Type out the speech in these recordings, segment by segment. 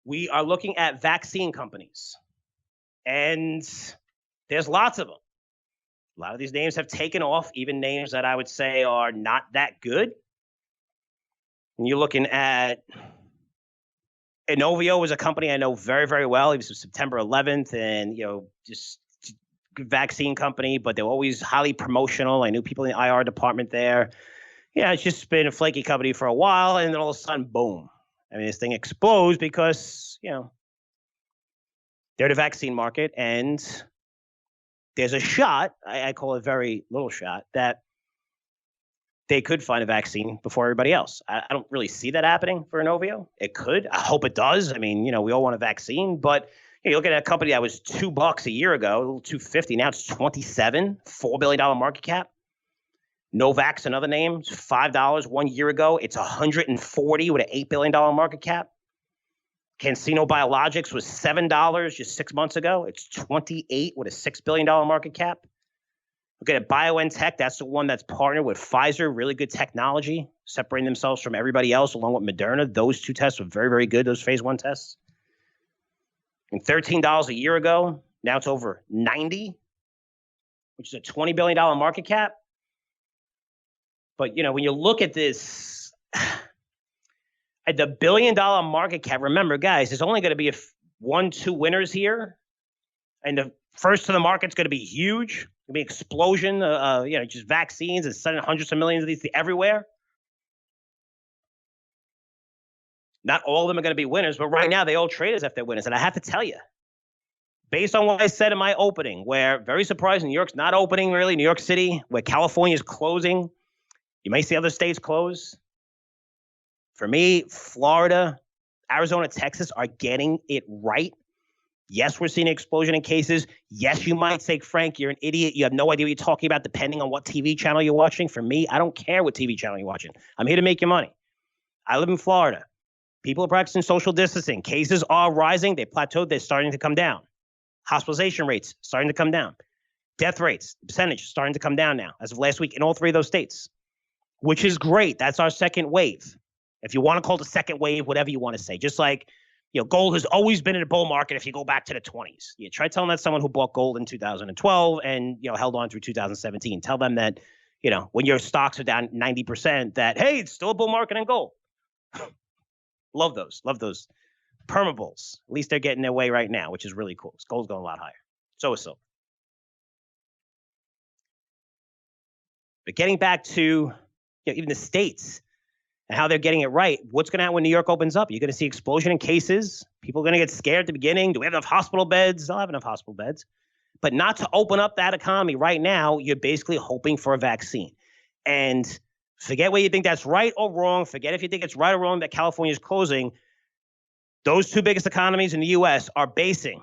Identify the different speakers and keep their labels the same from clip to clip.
Speaker 1: we are looking at vaccine companies, and there's lots of them. A lot of these names have taken off, even names that I would say are not that good. And you're looking at Inovio is a company I know very, very well. It was September 11th, and just vaccine company, but they're always highly promotional. I knew people in the IR department there. Yeah, it's just been a flaky company for a while, and then all of a sudden, boom. I mean, this thing explodes because, they're the vaccine market, and there's a shot, I call it very little shot, that they could find a vaccine before everybody else. I don't really see that happening for Inovio. It could. I hope it does. I mean, we all want a vaccine, but you look at a company that was $2 a year ago, $2.50. Now it's 27, $4 billion market cap. Novak's another name, it's $5 1 year ago. It's 140 with an $8 billion market cap. Cancino Biologics was $7 just 6 months ago. It's 28 with a $6 billion market cap. Look at Biotech. That's the one that's partnered with Pfizer. Really good technology, separating themselves from everybody else, along with Moderna. Those two tests were very, very good, those phase 1 tests. And $13 a year ago. Now it's over 90, which is a $20 billion market cap. But, when you look at this, at the $1 billion market cap, remember, guys, there's only going to be 1-2 winners here. And the first to the market's going to be huge. It'll be an explosion, just vaccines and sending hundreds of millions of these everywhere. Not all of them are going to be winners, but right now they all trade as if they're winners. And I have to tell you, based on what I said in my opening, where very surprising, New York's not opening really, New York City, where California is closing. You may see other states close. For me, Florida, Arizona, Texas are getting it right. Yes, we're seeing an explosion in cases. Yes, you might say, Frank, you're an idiot. You have no idea what you're talking about depending on what TV channel you're watching. For me, I don't care what TV channel you're watching. I'm here to make you money. I live in Florida. People are practicing social distancing. Cases are rising. They plateaued. They're starting to come down. Hospitalization rates starting to come down. Death rates, percentage starting to come down now as of last week in all 3 of those states, which is great. That's our second wave. If you want to call it a second wave, whatever you want to say, just like, gold has always been in a bull market if you go back to the 20s. You try telling that someone who bought gold in 2012 and, held on through 2017. Tell them that, when your stocks are down 90%, that, hey, it's still a bull market in gold. Love those permabulls. At least they're getting their way right now, which is really cool. Gold's going a lot higher. So is silver. But getting back to even the states and how they're getting it right, what's going to happen when New York opens up? You're going to see explosion in cases. People are going to get scared at the beginning. Do we have enough hospital beds? They'll have enough hospital beds. But not to open up that economy right now, you're basically hoping for a vaccine. And forget whether you think that's right or wrong. Forget if you think it's right or wrong that California is closing. Those 2 biggest economies in the U.S. are basing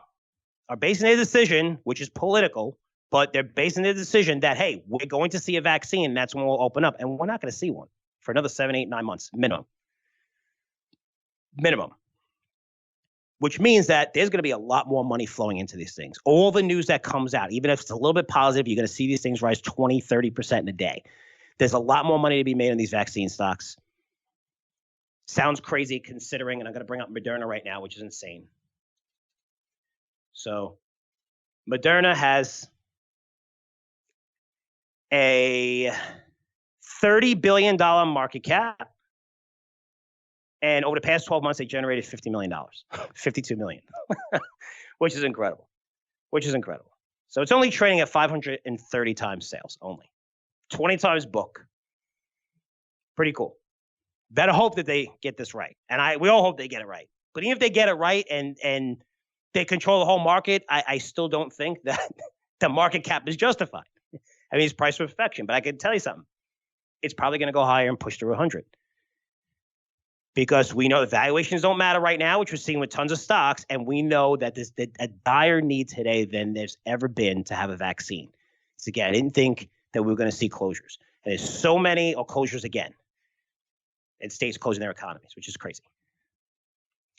Speaker 1: their decision, which is political, but they're basing their decision that, hey, we're going to see a vaccine, and that's when we'll open up. And we're not going to see one for another 7, 8, 9 months, minimum. Which means that there's going to be a lot more money flowing into these things. All the news that comes out, even if it's a little bit positive, you're going to see these things rise 20, 30% in a day. There's a lot more money to be made on these vaccine stocks. Sounds crazy considering, and I'm going to bring up Moderna right now, which is insane. So Moderna has a $30 billion market cap. And over the past 12 months, they generated $50 million, $52 million, which is incredible. So it's only trading at 530 times sales only, 20 times book. Pretty cool. Better hope that they get this right. And we all hope they get it right. But even if they get it right and they control the whole market, I still don't think that the market cap is justified. I mean, it's priced for perfection. But I can tell you something. It's probably going to go higher and push through 100. Because we know the valuations don't matter right now, which we're seeing with tons of stocks. And we know that there's a dire need today than there's ever been to have a vaccine. So again, I didn't think that we were going to see closures. And there's so many closures again. And states closing their economies, which is crazy.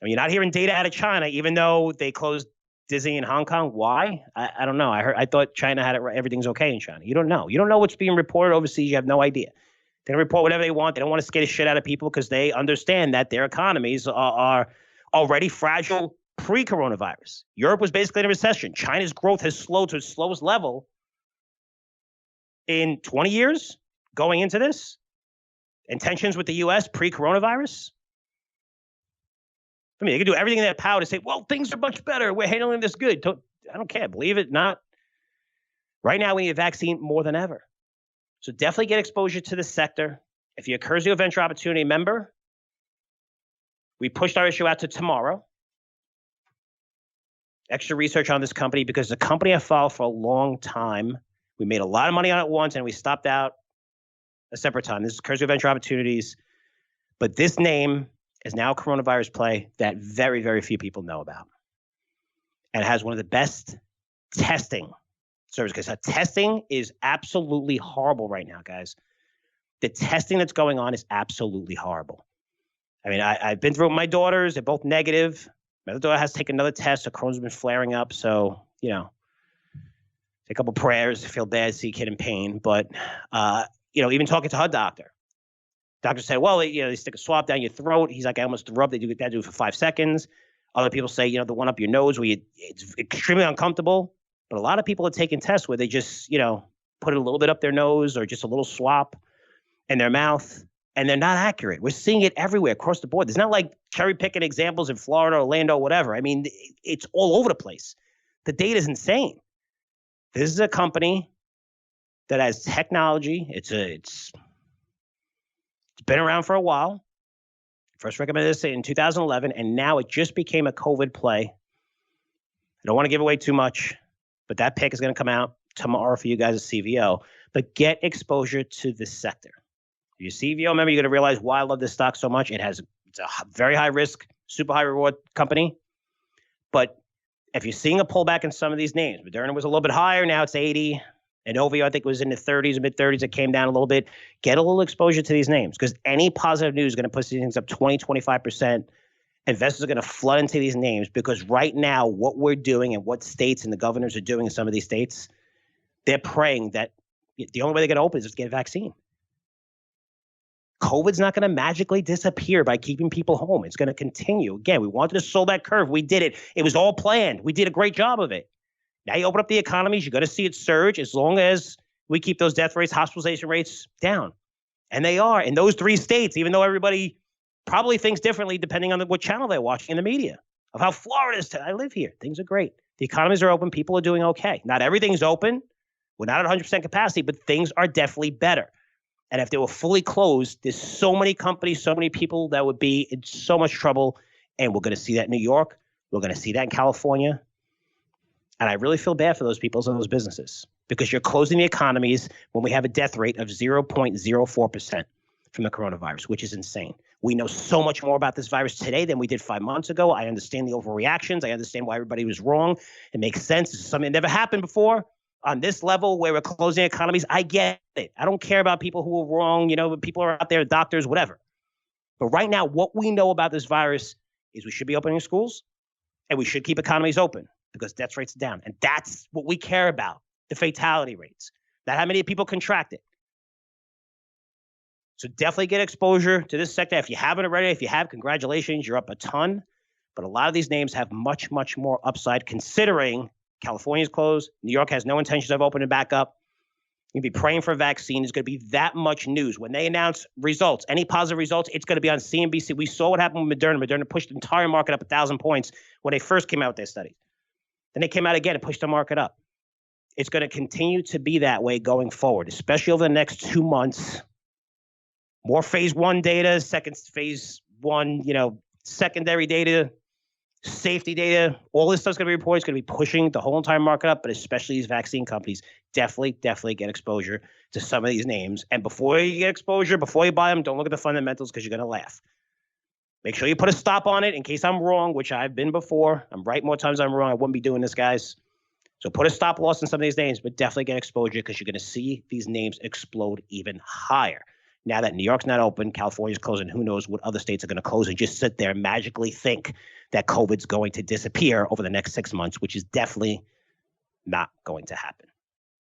Speaker 1: I mean, you're not hearing data out of China, even though they closed Disney in Hong Kong. Why? I don't know. I thought China had it right. Everything's okay in China. You don't know. You don't know what's being reported overseas. You have no idea. They report whatever they want. They don't want to scare the shit out of people because they understand that their economies are already fragile pre-coronavirus. Europe was basically in a recession. China's growth has slowed to its slowest level in 20 years going into this. And tensions with the U.S. pre-coronavirus. I mean, they can do everything in their power to say, well, things are much better. We're handling this good. I don't care. Believe it, not. Right now, we need a vaccine more than ever. So definitely get exposure to this sector. If you're a Curzio Venture Opportunity member, we pushed our issue out to tomorrow. Extra research on this company because the company I followed for a long time. We made a lot of money on it once and we stopped out a separate time. This is Curzio Venture Opportunities. But this name is now a coronavirus play that very, very few people know about. And it has one of the best testing services. Because testing is absolutely horrible right now, guys. The testing that's going on is absolutely horrible. I mean, I've been through it with my daughters. They're both negative. My other daughter has to take another test. Her Crohn's been flaring up. So, you know, take a couple prayers. I feel bad, see a kid in pain. But, you know, even talking to her doctor said, well, you know, they stick a swab down your throat. He's like, I almost threw up. They do that for 5 seconds. Other people say, you know, the one up your nose where it's extremely uncomfortable. But a lot of people are taking tests where they just, you know, put it a little bit up their nose or just a little swap in their mouth. And they're not accurate. We're seeing it everywhere across the board. There's not like cherry picking examples in Florida, Orlando, whatever. I mean, it's all over the place. The data is insane. This is a company that has technology. It's been around for a while. First recommended this in 2011, and now it just became a COVID play. I don't want to give away too much, but that pick is going to come out tomorrow for you guys at CVO. But get exposure to this sector. If you're CVO member, you're going to realize why I love this stock so much. It's a very high risk, super high reward company. But if you're seeing a pullback in some of these names, Moderna was a little bit higher. Now it's 80. Inovio, I think, was in the 30s, mid 30s. It came down a little bit. Get a little exposure to these names because any positive news is going to push these things up 20, 25%. Investors are going to flood into these names because right now, what we're doing and what states and the governors are doing in some of these states, they're praying that the only way they're going to open is just get a vaccine. COVID's not going to magically disappear by keeping people home. It's going to continue. Again, we wanted to slow that curve. We did it. It was all planned. We did a great job of it. Now you open up the economies, you're going to see it surge as long as we keep those death rates, hospitalization rates down. And they are in those 3 states, even though everybody probably thinks differently depending on what channel they're watching in the media of how Florida is. I live here. Things are great. The economies are open. People are doing okay. Not everything's open. We're not at 100% capacity, but things are definitely better. And if they were fully closed, there's so many companies, so many people that would be in so much trouble. And we're going to see that in New York. We're going to see that in California. And I really feel bad for those people and those businesses because you're closing the economies when we have a death rate of 0.04% from the coronavirus, which is insane. We know so much more about this virus today than we did 5 months ago. I understand the overreactions. I understand why everybody was wrong. It makes sense. It's something that never happened before. On this level where we're closing economies, I get it. I don't care about people who are wrong. You know, people are out there, doctors, whatever. But right now, what we know about this virus is we should be opening schools and we should keep economies open because death rates are down. And that's what we care about, the fatality rates, not how many people contract it. So definitely get exposure to this sector. If you haven't already, if you have, congratulations, you're up a ton. But a lot of these names have much, much more upside considering California's closed. New York has no intentions of opening back up. You'll be praying for a vaccine. There's going to be that much news. When they announce results, any positive results, it's going to be on CNBC. We saw what happened with Moderna. Moderna pushed the entire market up 1,000 points when they first came out with their study. Then they came out again and pushed the market up. It's going to continue to be that way going forward, especially over the next 2 months. More phase 1 data, phase 1, secondary data, safety data, all this stuff's going to be reported. It's going to be pushing the whole entire market up, but especially these vaccine companies. Definitely get exposure to some of these names. And before you get exposure, before you buy them, don't look at the fundamentals because you're going to laugh. Make sure you put a stop on it in case I'm wrong, which I've been before. I'm right more times than I'm wrong. I wouldn't be doing this, guys. So put a stop loss in some of these names, but definitely get exposure because you're going to see these names explode even higher. Now that New York's not open, California's closing, who knows what other states are going to close and just sit there and magically think that COVID's going to disappear over the next 6 months, which is definitely not going to happen.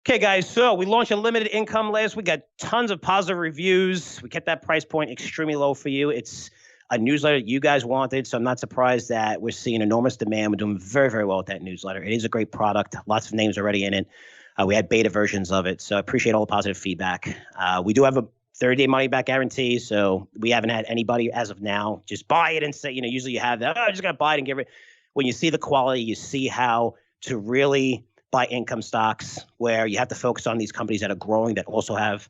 Speaker 1: Okay, guys, so we launched a limited income last week. We got tons of positive reviews. We kept that price point extremely low for you. It's a newsletter you guys wanted. So I'm not surprised that we're seeing enormous demand. We're doing very, very well with that newsletter. It is a great product. Lots of names already in it. We had beta versions of it. So I appreciate all the positive feedback. We do have a 30-day money back guarantee. So we haven't had anybody as of now just buy it and say, usually you have that, I just got to buy it and give it. When you see the quality, you see how to really buy income stocks where you have to focus on these companies that are growing that also have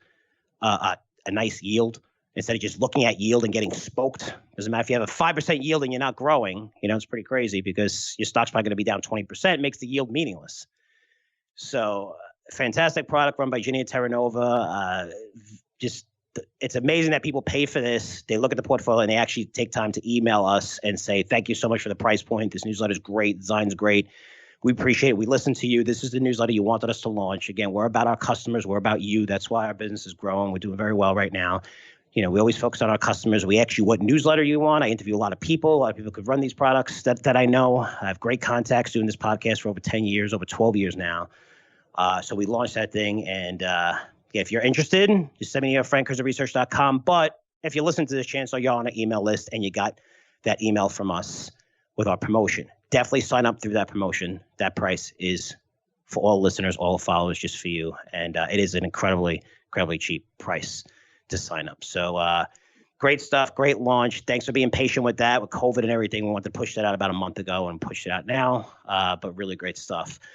Speaker 1: a nice yield instead of just looking at yield and getting smoked. Doesn't matter if you have a 5% yield and you're not growing, it's pretty crazy because your stock's probably going to be down 20%, makes the yield meaningless. So fantastic product run by Ginny and Terranova. It's amazing that people pay for this. They look at the portfolio and they actually take time to email us and say, thank you so much for the price point. This newsletter is great. Design's great. We appreciate it. We listen to you. This is the newsletter you wanted us to launch. Again, we're about our customers. We're about you. That's why our business is growing. We're doing very well right now. We always focus on our customers. We ask you what newsletter you want. I interview a lot of people. A lot of people could run these products that I know. I have great contacts doing this podcast for over 10 years, over 12 years now. So we launched that thing. And if you're interested, just send me to frankcurzioresearch.com. But if you listen to this channel, so you're on an email list and you got that email from us with our promotion, definitely sign up through that promotion. That price is for all listeners, all followers, just for you. And it is an incredibly, incredibly cheap price to sign up. So great stuff, great launch. Thanks for being patient with that, with COVID and everything. We wanted to push that out about a month ago and push it out now, but really great stuff.